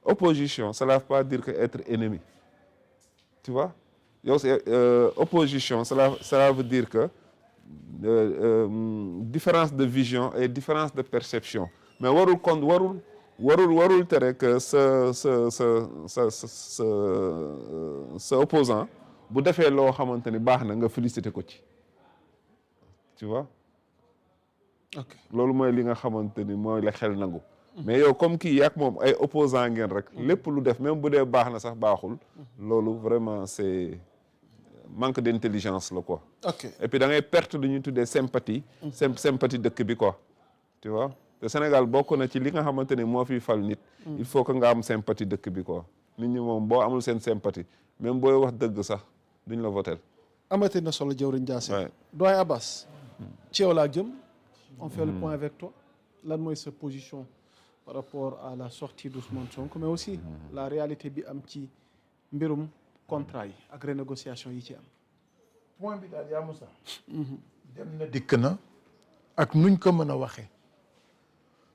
opposition ça ne veut pas dire que être ennemi tu vois yow opposition cela veut dire que différence de vision et différence de perception mais warul tere que sa opposant bu defee loo xamante ni baax na nga féliciter ko ci tu vois ok loolu mooy li nga xamante ni mooy la xel nangu mais yow comme kii yaak moom ay opposant ngeen rek lépp lu def même bu dee baax na sax baaxul loolu vraiment c'est manque d'intelligence la quoi ok et puis da ngay perte lu ñuy tuddee sympathie sympathie dëkk bi quoi tu vois te Sénégal bokk na ci li nga xamante ni moo fi fal nit il faut que nga am sympathie dëkk bi quoi nit ñi moom boo amul seen sympathie même booy wax dëgg sax duñ la voter amati na solo jëwriñ Diassé Ouais. doyen Abbas ci yow laa jëm on fait le point avec toi lan mooy sa position par rapport à la sortie d'Ousmane Sonko mais aussi la réalité bi am ci mbirum contrat yi ak renégociation yi ci am point bi daal yaa Moussa dem na dikk na ak nuñ ko mën a waxee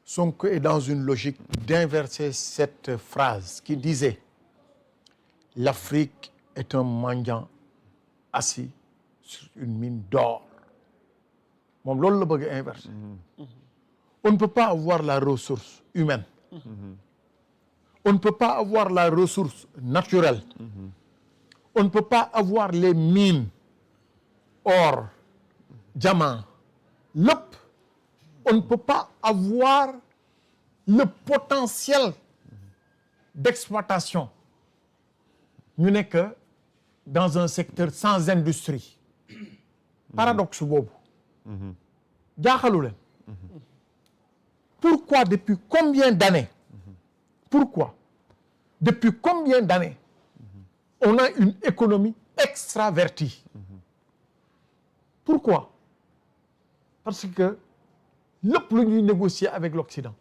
Sonko est dans une logique d'inverser cette phrase qui disait l'Afrique est un mendiant assis sur une mine d'or moom loolu la bëgg a inverser on ne peut pas avoir la ressource humaine on ne peut pas avoir la ressource naturelle on ne peut pas avoir les mines or diamant lépp on ne peut pas avoir le potentiel d'exploitation ñu nekk dans un secteur sans industrie paradoxe boobu jaaxalu leen pourquoi depuis combien d'années on a une économie extravertie pourquoi parce que lépp lu ñuy négocier avec l'Occident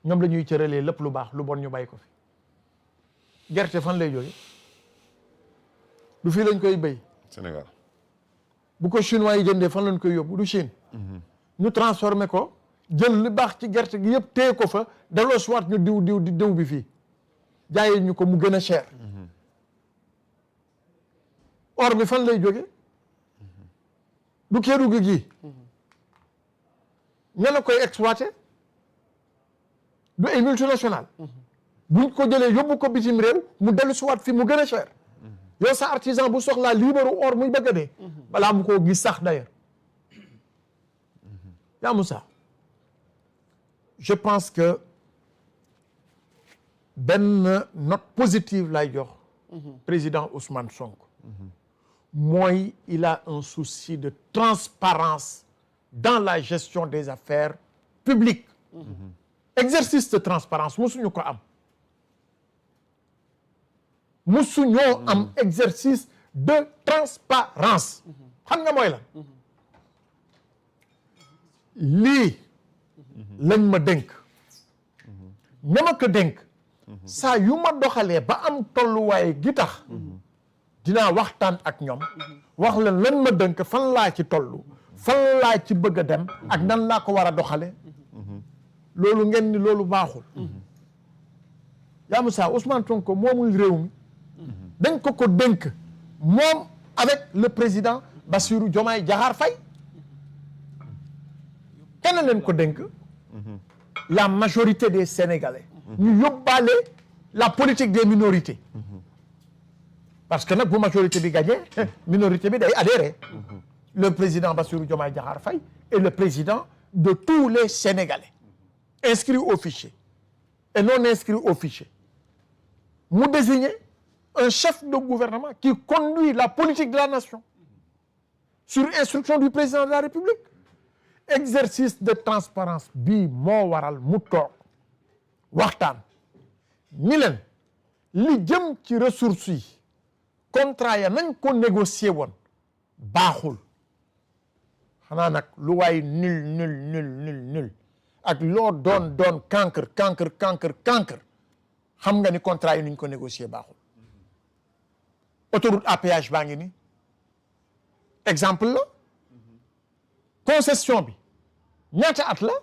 ñoom la ñuy cëralee lépp lu baax lu bon ñu bàyyi ko fi gerte fan lay jóge du fii lañ koy béy Sénégal bu ko chinois yi jëndee fan lañ koy yóbbu du Chine ñu transformé ko jël li baax ci gerte gi yëpp téye ko fa daloo soit ñu diw bi fii jaayee ñu ko mu gën a cher or bi fan lay jóge du Kédougou gi ña la koy exploité du ay multinational buñ ko jëlee yóbbu ko bitim réew mu dellu si waat fii mu gën a cher yow sa artisan bu soxlaa liibaru or muy bëgg a dee balaa mu koo gis sax d'ailleurs yaa Moussa je pense que benn note positive lay jox président Ousmane Sonko mooy il a un souci de transparence dans la gestion des affaires publiques exercice de transparence musuñu ko am musuñoo am exercice de transparence xam nga mooy la lii lañ ma dénk ña ma ko dénk saa yu ma doxalee ba am tolluwaay gi tax dinaa waxtaan ak ñoom wax leen lan ma dénk fan laa ci tollu fan laa ci bëgg a dem ak nan laa ko war a doxale loolu ngeen ni loolu baaxul yaa Moussa Ousmane Sonko moomul réew mi dañ ko dénk moom avec le président Bassirou Diomaye Diakhar Faye kenn leen ko dénk la majorité des Sénégalais ñu yóbbaale la politique des minorités parce que nag bu majorité bi gagné minorité bi day adhéré le président Bassirou Diomaye Diakhar Faye est le président de tous les Sénégalais inscrits au fichier et non inscrits au fichier mu désigné un chef de gouvernement qui conduit la politique de la nation sur instruction du président de la République exercice de transparence bii moo waral mu toog waxtaan ni leen li jëm ci ressources yi contrat ya nañ ko négocier woon baaxul xanaa nag lu waay nul ak loo doon cancre xam nga ni contrat yi nuñ ko négocier baaxul autoroute à péage baa ngi ni exemple la concession bi ñaata at la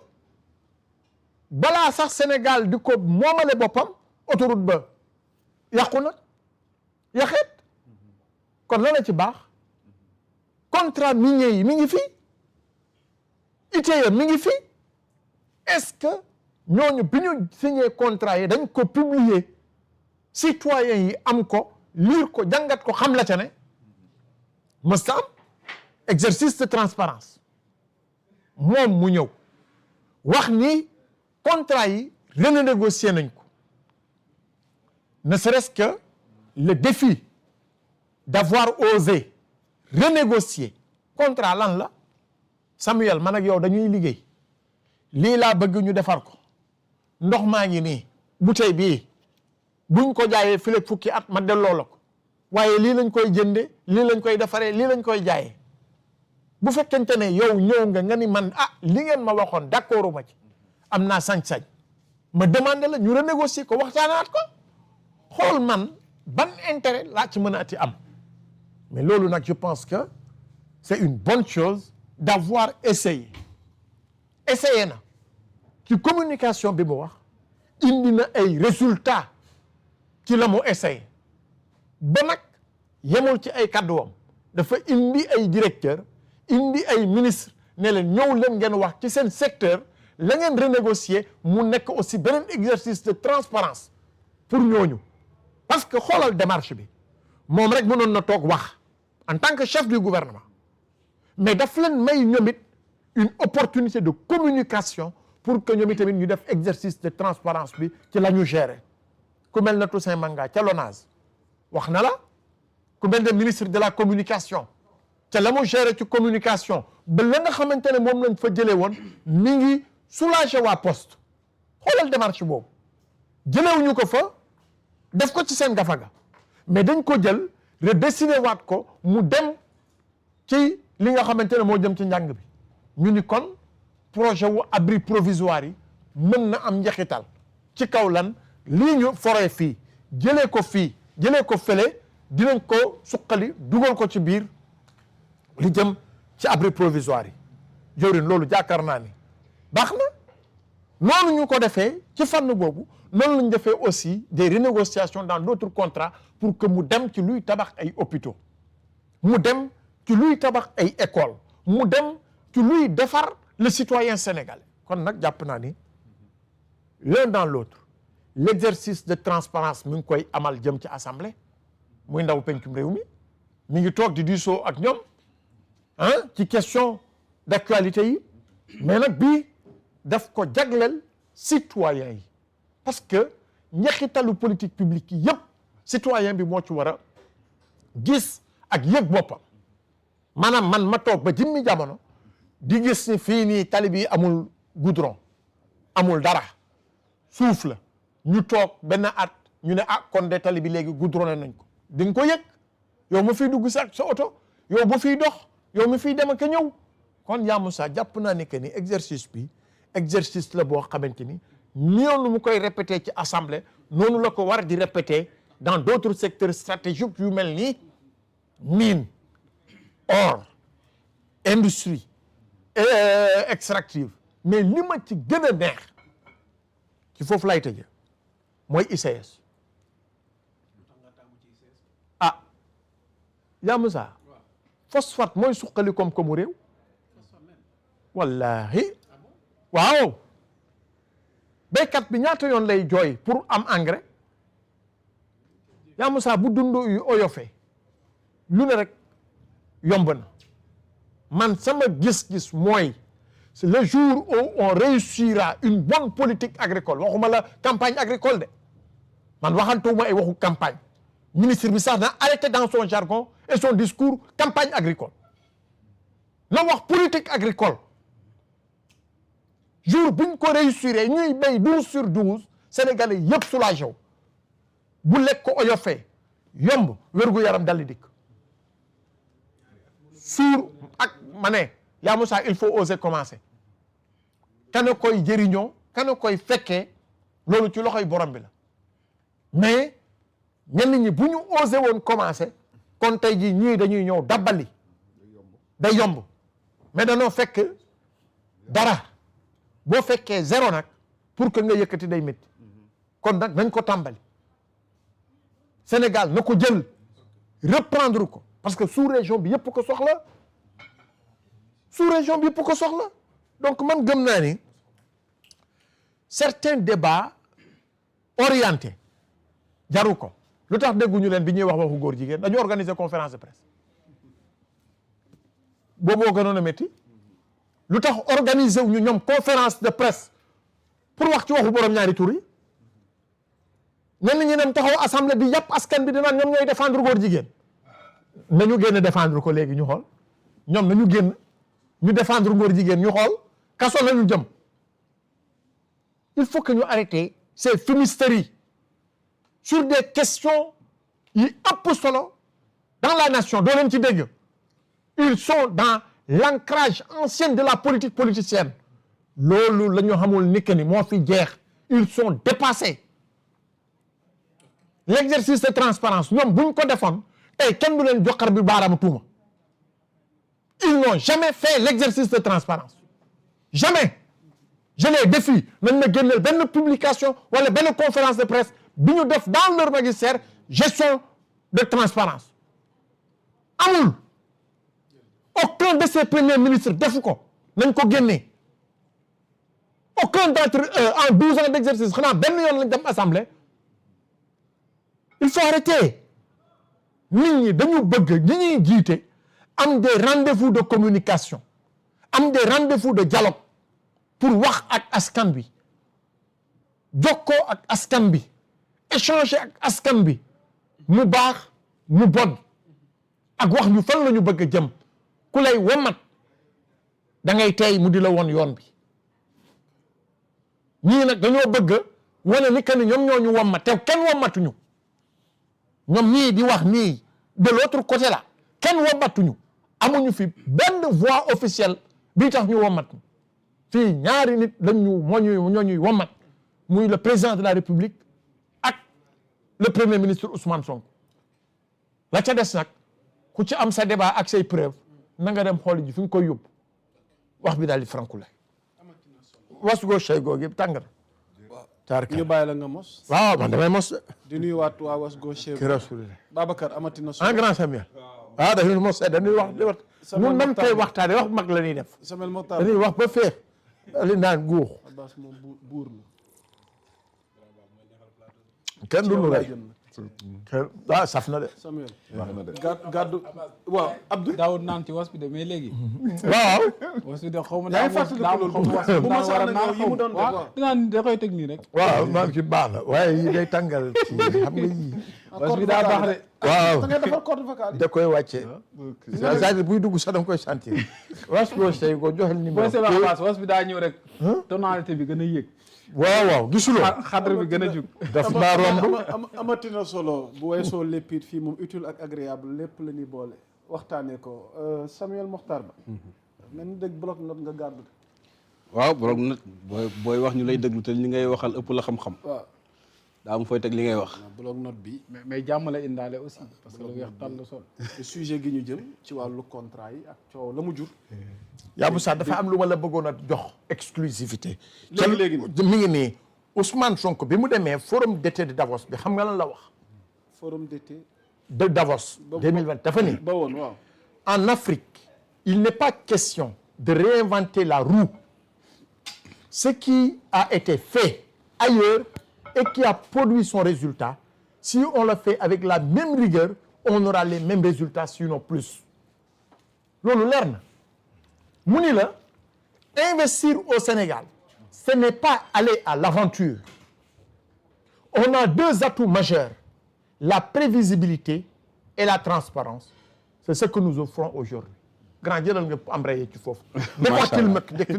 balaa sax Sénégal di ko moomale boppam autoroute ba yàqu na yaxeet kon lan la ci baax contrat minier yi mi ngi fi ITIE mi ngi fi est-ce que ñooñu bi ñu signé contrat yi dañ ko publier citoyens yi am ko lire ko jàngat ko xam la ca ne mësta am exercice de transparence moom mu ñëw wax ni contrat yi renégocier nañ ko ne serait-ce que le défi d'avoir osé renégocier contrat lan la Samuel man ak yow dañuy liggéey lii laa bëgg ñu defar ko ndox maa ngi nii bouteille bii buñ ko jaayee fileeg fukki at ma delloo la ko waaye lii lañ koy jënde lii lañ koy defaree lii lañ koy jaayee bu fekkente ne yow ñëw nga ni man li ngeen ma waxoon d'accordu ma ci am naa sañ-sañ ma demandé la ñu renégocier ko waxtaanaat ko xool man ban intérêt laa ci mën a ati am mais loolu nag je pense que c'est une bonne chose d'avoir essayé na ci communication bi mu wax indi na ay résultats ci la mu essayé ba nag yemul ci ay kàdduwam dafa indi ay directeur indi ay ministre ne leen ñëw leen ngeen wax ci seen secteur la ngeen renégocier mu nekk aussi beneen exercice de transparence pour ñooñu parce que xoolal démarche bi moom rek mënoon na toog wax en tant que chef du gouvernement mais daf leen may ñoom it une opportunité de communication pour que ñoom itamit ñu def exercice de transparence bi ci la ñu gérer ku mel na Toussaint Manga ca LONASE wax na la ku mel ne ministre de la communication ca la mu gérer ci communication ba la nga xamante ne moom lañ fa jëlee woon mi ngi soulager waa poste xoolal démarche boobu jëlewuñu ko fa def ko ci seen gafaga mais dañ ko jël redessiner waat ko mu dem ci li nga xamante ne moo jëm ci njàng bi ñu ni kon projet wu abri provisoire yi mën na am njeexital ci kaw lan lii ñu foree fii jëlee ko fële dinañ ko suqali dugal ko ci biir li jëm ci abri provisoire yi jawrin loolu jaakaar naa ni baax na noonu ñu ko defee ci fànn boobu noonu lañ defee aussi des renégociations dans d'autres contrats pour que mu dem ci luy tabax ay hôpitaux mu dem ci luy tabax ay écoles mu dem ci luy defar le citoyen sénégalais kon nag jàpp naa ni l'un dans l'autre l'exercice de transparence mi ngi koy amal jëm ci assemblée muy ndaw pencum réew mi ngi toog di diisoo ak ñoom ci question d'actualité yi mais nag bii daf ko jagleel citoyen yi parce que njeexitalu politique publique yi yëpp citoyen bi moo ci war a gis ak yëg boppam maanaam man ma toog ba jimmi jamono di gis ni fii nii tali bi amul goudron amul dara suuf la ñu toog benn at ñu ne kon de tali bi léegi goudronné nañ ko di nga ko yëg yow ma fiy dugg sa oto yow ba fiy dox yow mi fiy dem ak ñëw kon yaa Moussa jàpp naa ne que ni exercice bi exercice la boo xamante ni noonu mu koy répété ci assemblée noonu la ko war di répété dans d'autres secteurs stratégiques yu mel ni mine or industrie extractive mais li ma ci gën a neex ci foofu lay tëjee mooy ICS yaa Moussa phosphate mooy suqali koom-koomu réew wallahi waaw béykat bi ñaata yoon lay jooy pour am engrais yaa Moussa bu dund yu oyofee lu ne rek yomb na man sama gis-gis mooy c'est le jour où on réussira une bonne politique agricole waxuma la campagne agricole de man waxantuma ay waxu campagne ministre bi sax na arrêté dans son jargon et son discours campagne agricole na wax politique agricole jour buñ ko réussir ñuy béy 12/12 sénégalais yëpp soulagé wu bu lekk ko oyofee yomb wérgu yaram daldi dikk suur ak ma ne yaa Moussa il faut oser commencer kana koy jëriñoo kana koy fekkee loolu ci loxoy borom bi la mais ñenn ñi bu ñu osé woon commencer kon tey jii ñii dañuy ñëw dabbali day yomb mais danoo fekk dara boo fekkee zéro nag pour que nga yëkkati day métti kon nag nañ ko tàmbali Sénégal na ko jël reprendre ko parce que sous-région bi yëpp ko soxla sous-région bi yëpp ko soxla donc man gëm naa ni certains débats orientés jaru ko lu tax dégguñu leen bi ñuy wax waxu góor jigéen dañu organiser conférence de presse booboo gënoon a métti lu tax organiser wu ñu ñoom conférence de presse pour wax ci waxu borom ñaari tur yi ñenn ñi dem taxaw assemblée bi yàpp askan bi dinaan ñoom ñooy défendre góor jigéen nañu génn défendre ko léegi ñu xool ñoom nañu génn ñu défendre góor jigéen ñu xool kaso la ñu jëm il faut que ñu arrêter ces fumisteries sur des questions yi ëpp solo dans la nation doo leen ci dégg ils sont dans l'ancrage ancien de la politique politicienne loolu la ñu xamul ni que ni moo fi jeex ils sont dépassés l'exercice de transparence ñoom buñ ko defoon tey kenn du leen joxar bi baaraamu tuuma ils n'ont jamais fait l'exercice de transparence jamais je les défie nañ ma génneel benn publication wala benn conférence de presse bi ñu def dans leur magistère gestion de transparence amul aucun de ces premiers ministres defu ko nañ ko génnee aucun d'entre eux en 12 ans d'exercice xanaa benn yoon lañ dem assemblée il faut arrêter nit ñi dañu bëgg ñi ñuy jiite am des rendez-vous de communication am des rendez-vous de dialogue pour wax ak askan bi jokkoo ak askan bi échanger ak askan bi mu baax mu bon ak wax ñu fan la ñu bëgg a jëm ku lay womat da ngay tey mu di la won yoon bi ñii nag dañoo bëgg wane ni que ni ñoom ñoo ñu womat te kenn womatuñu ñoom ñii di wax nii de l'autre côté là kenn womatuñu amuñu fi benn voix officielle bi tax ñu womat fii ñaari nit lañ ñu ñoo ñuy womat muy le président de la République ak le premier ministre Ousmane Sonko la ca des nag ku ci am sa débat ak say preuve na nga dem xool ji fi nga koy yóbbu wax bi daal di frankule was goo chey googu yëpp tàng na ñu bàyyi la nga mos. waaw man damay mos di nuyuwaat waa was goo chey ki rasulillah Babacar amatina solo en grand Samuel dañuy mos dañuy wax ñun même tey waxtaane wax mag la ñuy def Samuel Mokhtar dañuy wax ba féex li naan guux Abbas moom buur la kenn du nu rey saf na de Samuel gàddu waaw Abdou daawul naan ci was bi de mais léegi waaw was bi de xaw ma yaa ngi fàttali ko loolu bu ma sax nag yi mu doon def waaw dinaan da koy teg nii rek waaw maam ci baax na waaye yi day tàngal ci xam nga yii was bi daa baax de waaw da ngay defar corde vocale yi da koy wàcce c'est-à-dire buy dugg sax da nga koy sentir was goo sey ko joxel numéro boo seetlu Abbas was bi daa ñëw rek tonalité bi gën a yéeg waaw gisuloo xadr bi gën a jug daf maa romb amatina solo bu weesoo lépp it fii moom utile ak agréable lépp la ñuy boole waxtaanee ko Samuel Mokhtar Ba mel ni dégg bloc note nga gàddu waaw bloc note booy wax ñu lay déglu te li ngay waxal ëpp la xam-xam waaw daa am fooy teg li ngay wax bloc note bi mais jàmm la indaale aussi parce que lu weex tàll sol te sujet gi ñu jëm ci wàllu contrat yi ak coow la mu jur yaa bu sax dafa am lu ma la bëggoon a jox exclusivité léegi mi ngi nii Ousmane Sonko bi mu demee forum d'été de Davos bi xam nga lan la wax forum d'été de Davos 2020 dafa ni ba woon waaw en Afrique il n'est pas question de réinventer la roue ce qui a été fait ailleurs et qui a produit son résultat si on le fait avec la même rigueur on aura les mêmes résultats sinon plus loolu leer na mu ni la investir au Sénégal ce n'est pas aller à l'aventure on a deux atouts majeurs la prévisibilité et la transparence c'est ce que nous offrons aujourd'hui grand jëlal nga embrayé ci foofu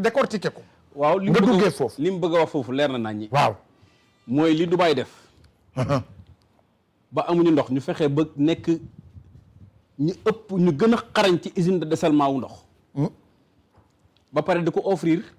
décortiquer ko waaw li mu nga bëgg duggee foofu li mu bëgg a wax foofu leer na nañ ñi waaw mooy li Dubaï def ba amuñu ndox ñu fexe ba nekk ñu ëpp ñu gën a xarañ ci usine de dessalement wu ndox ba pare di ko offrir